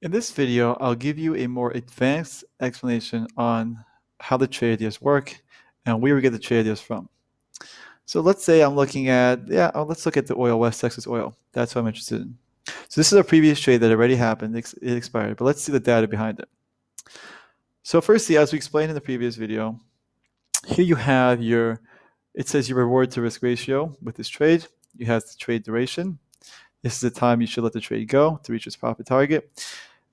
In this video, I'll give you a more advanced explanation on how the trade ideas work and where we get the trade ideas from. So let's say I'm looking at, let's look at the oil, West Texas oil. That's what I'm interested in. So this is a previous trade that already happened, it expired, but let's see the data behind it. So firstly, as we explained in the previous video, here you have it says your reward to risk ratio with this trade. You have the trade duration. This is the time you should let the trade go to reach its profit target.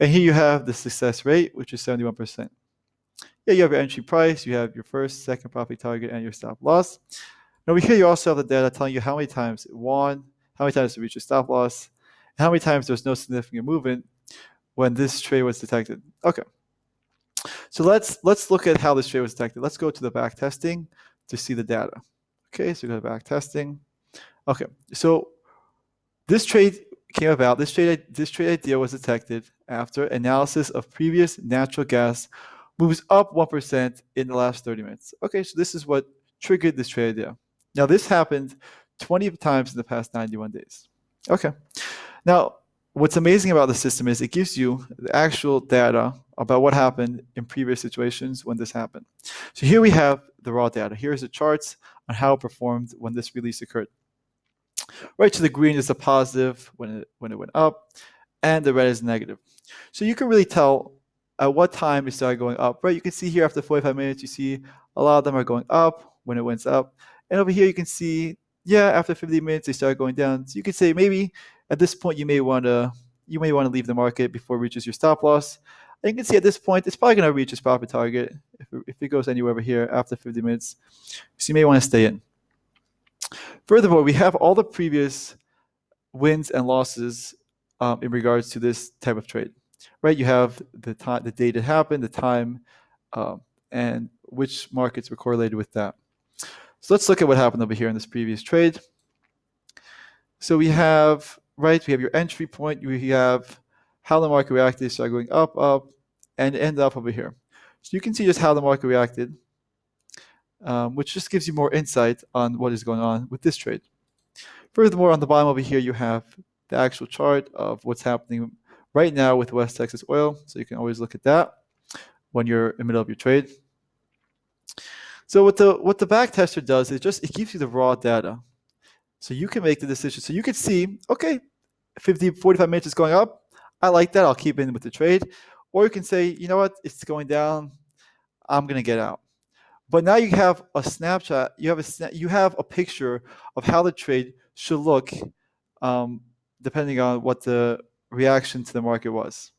And here you have the success rate, which is 71%. Yeah, you have your entry price, you have your first, second profit target, and your stop loss. And over here, you also have the data telling you how many times it won, how many times it reached your stop loss, and how many times there was no significant movement when this trade was detected. Okay, so let's look at how this trade was detected. Let's go to the back testing to see the data. Okay, so we go to back testing. Okay, so this trade came about. This trade idea was detected after analysis of previous natural gas moves up 1% in the last 30 minutes. Okay, so this is what triggered this trade idea. Now, this happened 20 times in the past 91 days. Okay, now what's amazing about the system is it gives you the actual data about what happened in previous situations when this happened. So here we have the raw data. Here's the charts on how it performed when this release occurred. Right to the green is a positive when it went up, and the red is negative. So you can really tell at what time it started going up, right? You can see here after 45 minutes, you see a lot of them are going up when it went up. And over here you can see, yeah, after 50 minutes, they start going down. So you could say maybe at this point you may want to leave the market before it reaches your stop loss. And you can see at this point, it's probably going to reach its profit target if it goes anywhere over here after 50 minutes. So you may want to stay in. Furthermore, we have all the previous wins and losses in regards to this type of trade, right? You have the time, the date it happened, the time, and which markets were correlated with that. So let's look at what happened over here in this previous trade. So we have your entry point, you have how the market reacted, started going up, and end up over here. So you can see just how the market reacted, which just gives you more insight on what is going on with this trade. Furthermore, on the bottom over here, you have the actual chart of what's happening right now with West Texas oil. So you can always look at that when you're in the middle of your trade. So what the BackTester does is it gives you the raw data. So you can make the decision. So you can see, okay, 45 minutes is going up. I like that. I'll keep in with the trade. Or you can say, you know what, it's going down. I'm going to get out. But now you have a snapshot. You have a picture of how the trade should look, depending on what the reaction to the market was.